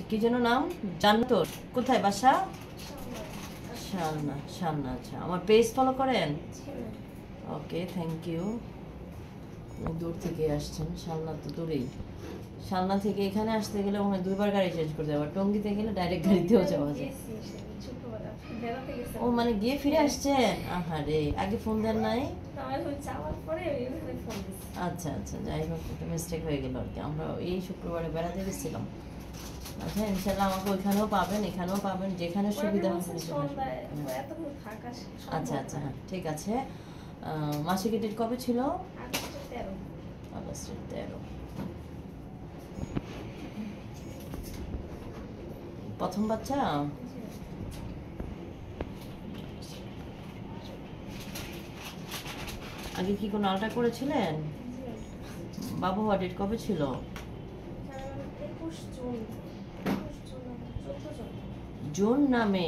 কি যেন নাম? জান্নাতুর। কোথায় বাসা? শালনা। শালনা, আচ্ছা। আমার পেজ ফলো করেন? ওকে, থ্যাংক ইউ। দূর থেকে আসছেন, শালনা তো দূরেই। শালনা থেকে এখানে আসতে গেলে মনে হয় 2বার গাড়ি চেঞ্জ করতে হবে। টঙ্গীতে গেলে ডাইরেক্ট গাড়িতেও যাওয়া যায়। ও মানে গিয়ে ফিরে আসছেন? আহারে, আগে ফোন দেন নাই? আচ্ছা আচ্ছা, যাই হোক, একটা মিস্টেক হয়ে গেল আর কি। আমরা এই শুক্রবারে বেড়াতে গেছিলাম। আচ্ছা, ইনশাল্লাহ আমাকে ওইখানেও পাবেন, এখানেও পাবেন, যেখানে সুবিধা হবে। আচ্ছা আচ্ছা, হ্যাঁ ঠিক আছে। মাসিক ডেট কবে ছিল? আগস্টের 13। প্রথম বাচ্চা? আগে কি কোনো আলট্রা করেছিলেন? বাবু হওয়ার ডেট কবে ছিল? জুন না মে?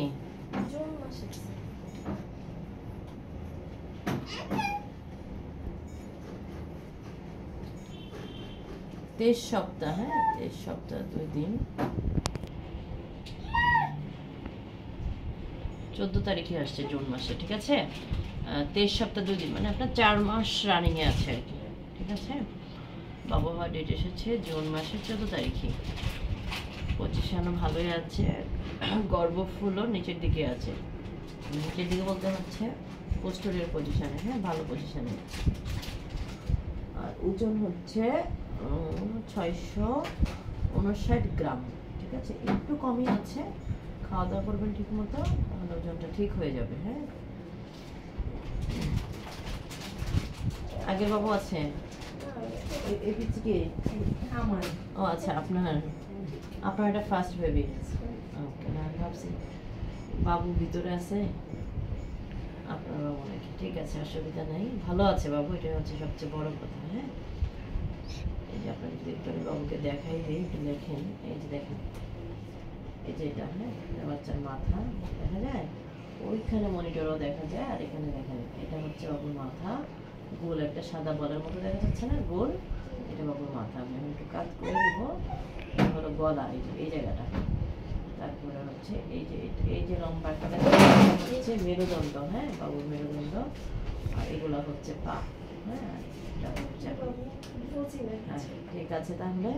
23 সপ্তাহ। হ্যাঁ, 23 সপ্তাহ 2 দিন। 14 তারিখে আসছে জুন মাসে, ঠিক আছে। 23 সপ্তাহ 2 দিন, মানে আপনার 4 মাস রানিং এ আছে আর কি, ঠিক আছে। বাবু হওয়ার ডেট এসেছে জুন মাসের 14 তারিখে। পজিশনও ভালোই আছে, গর্ভফুলও নিচের দিকে আছে। নিচের দিকে বলতে হচ্ছে পোস্টোরিয়ার পজিশনে, হ্যাঁ ভালো পজিশনে। আর ওজন হচ্ছে 659 গ্রাম, ঠিক আছে। একটু কমই আছে, খাওয়া দাওয়া করবেন ঠিক মতো, তাহলে ওজনটা ঠিক হয়ে যাবে। হ্যাঁ, আগের বাবু আছে? ও আচ্ছা, আপনার এটা ফার্স্ট বেবি? ওকে, না ভাবছি বাবু ভিতরে আছে আপনার বাবু নাকি। ঠিক আছে, অসুবিধা নেই, ভালো আছে বাবু, এটা হচ্ছে সবচেয়ে বড় কথা। হ্যাঁ, এই যে আপনাকে যদি একটু বাবুকে দেখাই দিই, একটু দেখেন, এই যে দেখেন, এই যে এটা, হ্যাঁ বাচ্চার মাথা দেখা যায়, ওইখানে মনিটরও দেখা যায়, আর এখানে দেখেন এটা হচ্ছে বাবুর মাথা, গোল একটা সাদা বলের মতো দেখা যাচ্ছে না, গোল, এটা বাবুর মাথা। আমি একটু কাজ করে দিব। এটা হলো গলা, এই জায়গাটা। তারপরে হচ্ছে এই যে লম্বা একটা হচ্ছে মেরুদণ্ড, হ্যাঁ বাবুর মেরুদণ্ড। আর এগুলো হচ্ছে পা, হ্যাঁ এটা হচ্ছে। ঠিক আছে, তাহলে